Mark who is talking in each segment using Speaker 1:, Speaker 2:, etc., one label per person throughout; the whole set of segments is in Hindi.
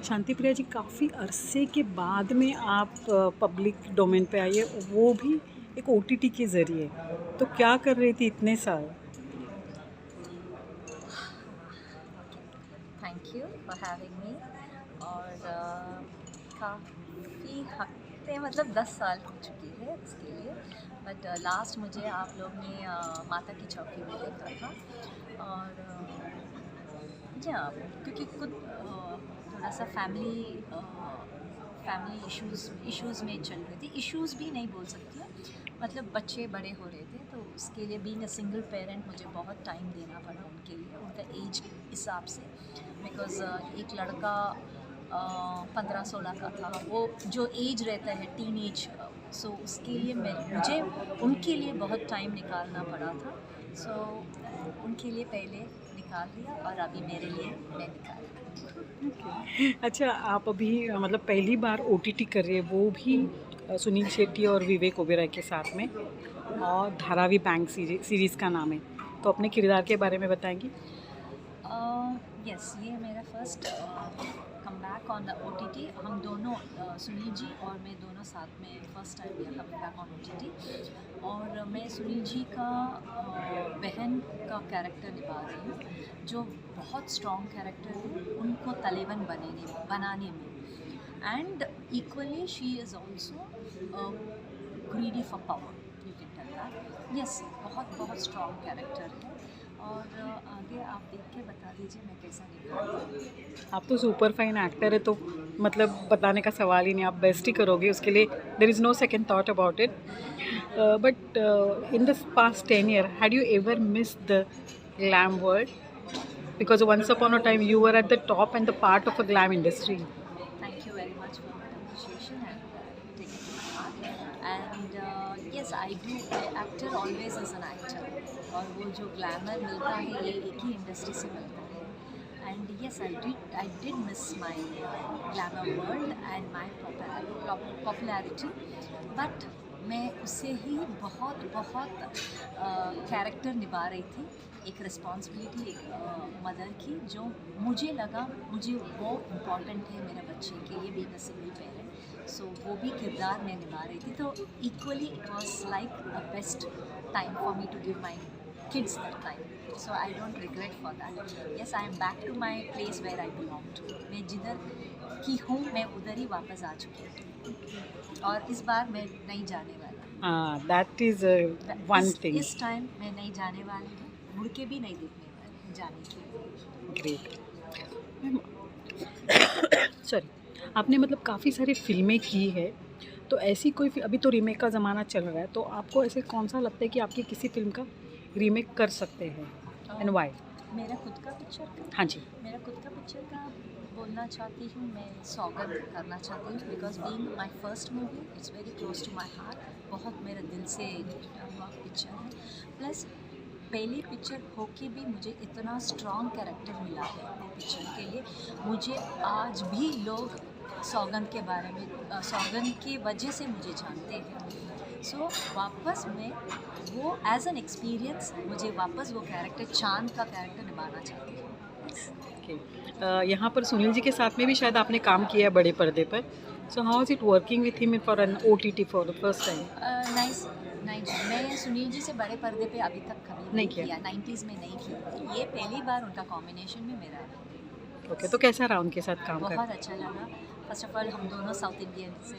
Speaker 1: शांति प्रिया जी, काफ़ी अरसे के बाद में आप पब्लिक डोमेन पे आई है, वो भी एक ओटीटी के ज़रिए। तो क्या कर रही थी इतने साल?
Speaker 2: Thank you for having me. और काफ़ी हफ्ते मतलब 10 साल हो चुकी है इसके लिए। बट लास्ट मुझे आप लोग ने माता की चौकी में देखा था। और जी हाँ, क्योंकि खुद थोड़ा सा फैमिली इश्यूज़ में चल रही थी। इश्यूज़ भी नहीं बोल सकती हूँ, मतलब बच्चे बड़े हो रहे थे, तो उसके लिए बीइंग अ सिंगल पेरेंट मुझे बहुत टाइम देना पड़ा उनके लिए, उनका एज हिसाब से। बिकॉज़ एक लड़का 15-16 का था, वो जो एज रहता है टीन एज, सो उसके लिए मुझे उनके लिए बहुत टाइम निकालना पड़ा था। सो उनके लिए पहले निकाल लिया और अभी मेरे लिए मैं निकाल रही
Speaker 1: अच्छा, आप अभी मतलब पहली बार ओटीटी कर रही है, वो भी सुनील शेट्टी और विवेक ओबेरॉय के साथ में, और धारावी बैंक सीरीज़ का नाम है। तो अपने किरदार के बारे में बताएंगी?
Speaker 2: यस, ये मेरा first come back on the OTT। हम दोनों सुनील जी और मैं दोनों साथ में first time we are coming back on OTT। और मैं सुनील जी का बहन का कैरेक्टर निभा रही हूँ, जो बहुत स्ट्रॉन्ग कैरेक्टर है उनको तलेवन बनाने में। And equally she is also greedy for power, you can tell that. Yes, बहुत बहुत स्ट्रॉन्ग कैरेक्टर है। और आगे आप देख के बता दीजिए मैं कैसा निभाती हूँ।
Speaker 1: आप तो सुपर फाइन एक्टर है, तो मतलब बताने का सवाल ही नहीं, आप बेस्ट ही करोगे, उसके लिए there is no second thought about it. But in the past 10 year, had you ever missed the glam world? Because once upon a time you were at the top and the part of a glam industry.
Speaker 2: Thank you very much for that appreciation and take it to my heart. And yes, I do. Actor always is an actor. और वो जो ग्लैमर मिलता है ये एक ही इंडस्ट्री से मिलता है। And yes, I did miss my glamour world and my popularity. But मैं उससे ही बहुत बहुत कैरेक्टर निभा रही थी, एक रिस्पॉन्सिबिलिटी, एक मदर की, जो मुझे लगा मुझे वो इम्पॉर्टेंट है मेरे बच्चे के लिए, being a single parent. So वो भी किरदार मैं निभा रही थी, तो equally it was like a best time for me to give my kids that time. So I don't regret for that. Yes, I am back to my place where I belong to. मैं जिधर की हूँ मैं उधर ही वापस आ चुकी हूँ, और इस बार मैं नहीं जाने वाला।
Speaker 1: That is one thing.
Speaker 2: इस टाइम मैं नहीं जाने वाली हूँ, मुड़ के भी नहीं देखने वाली जाने के लिए।
Speaker 1: ग्रेट। सॉरी। आपने मतलब काफ़ी सारी फिल्में की है, तो ऐसी कोई अभी तो रीमेक का ज़माना चल रहा है, तो आपको ऐसे कौन सा लगता है कि आपकी किसी फिल्म का रीमेक कर सकते हैं, एंड वाई?
Speaker 2: मेरा खुद का पिक्चर का
Speaker 1: हाँ जी।
Speaker 2: मेरा खुद का पिक्चर का बोलना चाहती हूँ, मैं सौगंध करना चाहती हूँ। Because being my first movie, it's very close to my heart, बहुत मेरे दिल से जुड़ा हुआ पिक्चर है। प्लस पहली पिक्चर होके भी मुझे इतना स्ट्रॉन्ग कैरेक्टर मिला है अपने पिक्चर के लिए। मुझे आज भी लोग सौगंध के बारे में, सौगंध की वजह से मुझे जानते हैं। सो वापस मैं वो एज एन एक्सपीरियंस, मुझे वापस वो कैरेक्टर, चांद का कैरेक्टर निभाना चाहती हूँ।
Speaker 1: ओके। यहाँ पर सुनील जी के साथ में भी शायद आपने काम किया है बड़े पर्दे पर, so how is it working with him for an OTT for the first time?
Speaker 2: Nice nice. मैं सुनील जी से बड़े पर्दे पे अभी तक कभी
Speaker 1: नहीं
Speaker 2: नहीं
Speaker 1: किया।
Speaker 2: 90s में नहीं किया, ये पहली बार उनका कॉम्बिनेशन में मेरा है।
Speaker 1: ओके, तो कैसा रहा उनके साथ काम
Speaker 2: बहुत
Speaker 1: करना?
Speaker 2: अच्छा लगा। फर्स्ट ऑफ ऑल हम दोनों साउथ इंडियन से,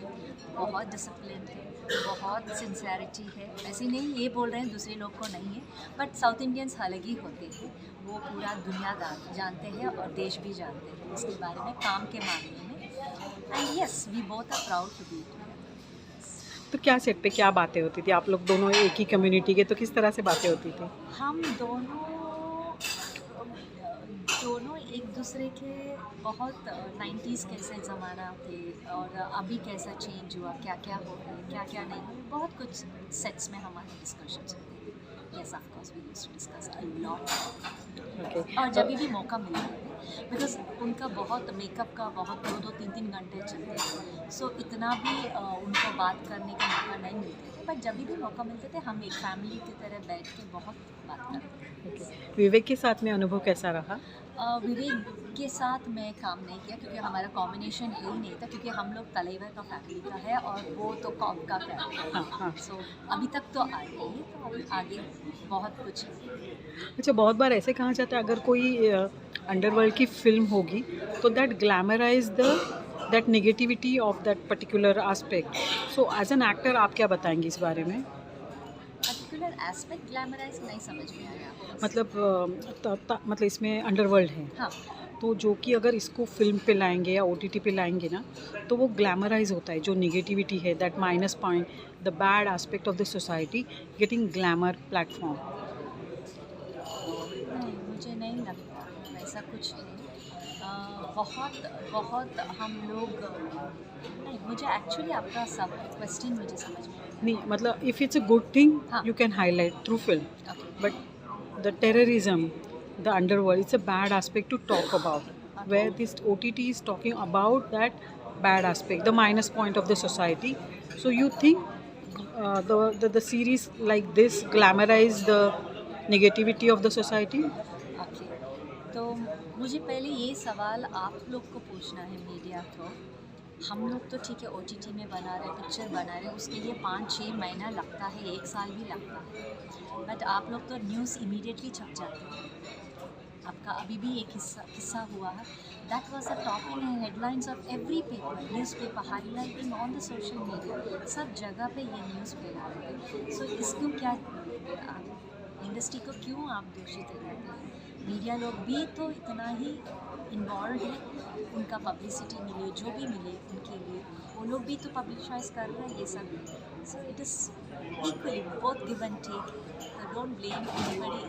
Speaker 2: बहुत डिसिप्लिन थे, बहुत सिंसेरिटी है। ऐसे नहीं ये बोल रहे हैं दूसरे लोग को नहीं है, बट साउथ इंडियंस अलग ही होते हैं, वो पूरा दुनिया जानते हैं और देश भी जानते हैं इसके बारे में, काम के मामले में। And yes, we both are proud to be together.
Speaker 1: तो क्या सेट पे क्या बातें होती थी? आप लोग दोनों एक ही कम्युनिटी के, तो किस तरह से बातें होती थी?
Speaker 2: हम दोनों दोनों एक दूसरे के बहुत 90s कैसे ज़माना थे और अभी कैसा चेंज हुआ, क्या क्या हो रहा है, क्या क्या नहीं हो रहा है, बहुत कुछ सेट्स में हमारे डिस्कशंस होते थे। Yes, of course we used to discuss a lot.
Speaker 1: Okay.
Speaker 2: और जब भी मौका मिलता है, बिकॉज उनका बहुत मेकअप का बहुत 2-2 3-3 घंटे चलते थे, सो इतना भी उनको बात करने का मौका नहीं मिलते थे, बट जब भी मौका मिलते थे हम एक फैमिली की तरह बैठ के बहुत बात करते थे।
Speaker 1: ओके, विवेक के साथ में अनुभव कैसा रहा?
Speaker 2: विवेक के साथ मैं काम नहीं किया क्योंकि हमारा कॉम्बिनेशन है ही नहीं था, क्योंकि हम लोग तलेवर का फैमिली का है और वो तो कॉप का कैरेक्टर
Speaker 1: हाँ हाँ।
Speaker 2: है। सो अभी तक तो आ गई है, तो अभी आगे बहुत कुछ है।
Speaker 1: अच्छा, बहुत बार ऐसे कहा जाता है अगर कोई अंडरवर्ल्ड की फिल्म होगी तो that glamorise the that negativity of that particular aspect. So as an actor आप क्या बताएंगे इस बारे में?
Speaker 2: पर्टिकुलर एस्पेक्ट ग्लैमराइज नहीं समझ में आया आपको?
Speaker 1: मतलब इसमें अंडरवर्ल्ड है
Speaker 2: हाँ,
Speaker 1: तो जो कि अगर इसको फिल्म पे लाएंगे या OTT पे लाएंगे ना तो वो ग्लैमराइज होता है, जो नेगेटिविटी है that minus point the bad aspect of the society getting glamour platform.
Speaker 2: नहीं मुझे नहीं लगता ऐसा कुछ है। बहुत बहुत हम लोग नहीं, मुझे एक्चुअली आपका सब क्वेश्चन मुझे समझ में नहीं
Speaker 1: नहीं मतलब if it's a good thing
Speaker 2: हाँ।
Speaker 1: You can highlight through film,
Speaker 2: आया। Okay,
Speaker 1: but the terrorism, the underworld, it's a bad aspect to talk about, where this OTT is talking about that bad aspect, the minus point of the society. So you think the series like this glamorize the negativity of the society?
Speaker 2: Okay. तो मुझे पहले ये सवाल आप लोग को पूछना है, मीडिया को। हम लोग तो ठीक है OTT में बना रहे, पिक्चर बना रहे, उसके लिए 5-6 महीना लगता है, 1 साल भी लगता है। बट आप लोग तो न्यूज़ इमीडिएटली छप जाते हैं। आपका अभी भी एक किस्सा हुआ है, that was the topic in headlines of every paper, newspaper, highlighting on the social media, सब जगह पे ये न्यूज़ फैला रहे थे। सो इसको क्या, इंडस्ट्री को क्यों आप दोषित करते हैं? मीडिया लोग भी तो इतना ही इन्वॉल्व है, उनका पब्लिसिटी मिले जो भी मिले उनके लिए, वो लोग भी तो पब्लिसाइज कर रहे हैं ये सब। So it is equally both give and take, don't blame anybody.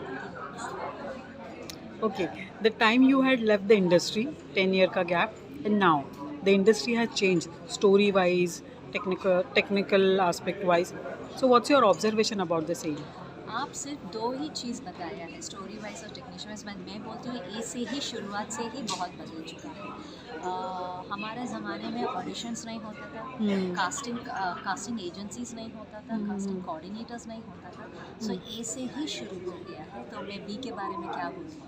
Speaker 1: Okay, the time you had left the industry, 10-year ka gap, and now the industry has changed story wise, technical aspect wise. So what's your observation about the same?
Speaker 2: आप सिर्फ 2 ही चीज़ बताया है, स्टोरी वाइज और टेक्नीशियन वाइज। मैं बोलती हूँ ए से ही, शुरुआत से ही बहुत बदल चुका है। हमारे ज़माने में ऑडिशंस नहीं होता था, कास्टिंग एजेंसीज नहीं होता था, कास्टिंग कोऑर्डिनेटर्स नहीं होता था। सो ए से ही शुरू हो गया है, तो मैं बी के बारे में क्या बोलूँ?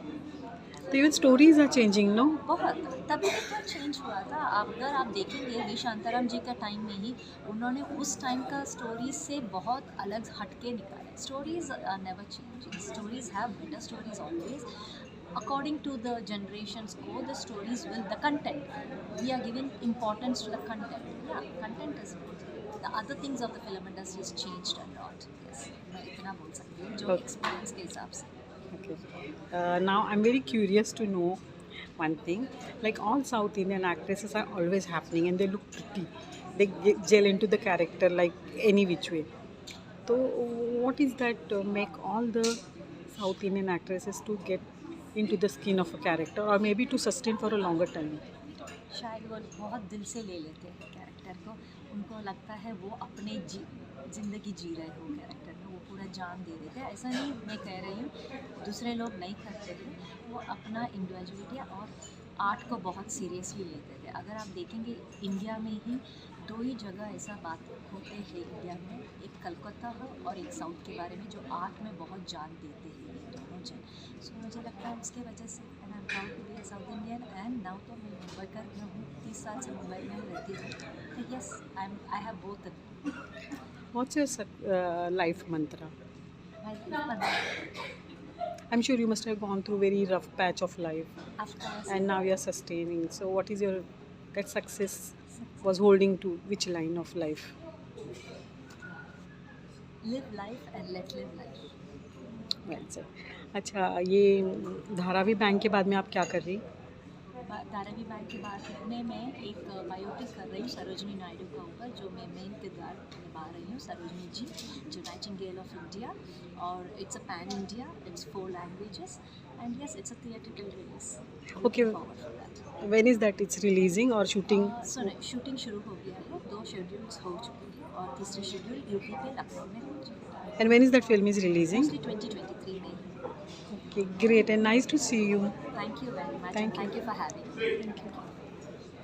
Speaker 1: So even stories are changing, no?
Speaker 2: बहुत तभी तो चेंज हुआ था। अगर आप देखेंगे वी शांताराम जी का टाइम में ही उन्होंने उस टाइम का स्टोरीज से बहुत अलग हटके निकाले। Stories never changing, stories have better stories always according to the generations go, the stories will, the content, we are giving importance to the content. Yeah, content is good. The other things of the film industry has changed a lot. Yes, मैं इतना बोल सकती हूँ जो experience के हिसाब से।
Speaker 1: Okay. Now I'm very curious to know one thing. Like all South Indian actresses are always happening and they look pretty. They gel into the character like any which way. So what is that make all the South Indian actresses to get into the skin of a character or maybe to sustain for a longer time?
Speaker 2: शायद वो बहुत दिल से ले लेते हैं कैरेक्टर को, उनको लगता है वो अपने ज़िंदगी जी रहे हो कैरेक्टर में, वो पूरा जान दे देते हैं। ऐसा नहीं मैं कह रही हूँ दूसरे लोग नहीं करते हैं, वो अपना इंडिविजुअलिटी और आर्ट को बहुत सीरियसली लेते थे। अगर आप देखेंगे इंडिया में ही 2 ही जगह ऐसा बात होते हैं इंडिया में, एक कलकत्ता हो और एक साउथ के बारे में, जो आर्ट में बहुत जान देते हैं ये दोनों जन। सो मुझे लगता है उसके वजह से, and I am proud to be a South Indian. And now तो मैं मुंबई कर हूँ, 30 साल से मुंबई में रहती हूँ, तो yes I have both.
Speaker 1: What's your life mantra? I'm sure you must have gone through very rough patch of life and now you're sustaining. So what is your, that success was holding to which line of life?
Speaker 2: Live life and let live life.
Speaker 1: Well said. अच्छा, ये धारावी बैंक के बाद में आप क्या कर रही?
Speaker 2: धारावी बैंक के बाद में मैं एक बायोपिक कर रही हूँ सरोजनी नायडू का ऊपर, जो मैं मेन किरदार निभा रही हूँ, सरोजनी जी, जो नाइटिंगेल ऑफ इंडिया, और it's a pan India, it's 4 languages, and yes it's a theatrical release.
Speaker 1: Okay. When is that it's releasing or shooting?
Speaker 2: Shooting शुरू हो गया है, 2 शेड्यूल्स हो चुके हैं और तीसरे शेड्यूल यूपी पे लखनऊ में हो चुका है।
Speaker 1: And when is that film is releasing?
Speaker 2: 2023 में।
Speaker 1: Okay, great and nice to see you.
Speaker 2: Thank you very much.
Speaker 1: Thank you.
Speaker 2: Thank you for having me.
Speaker 1: Thank you.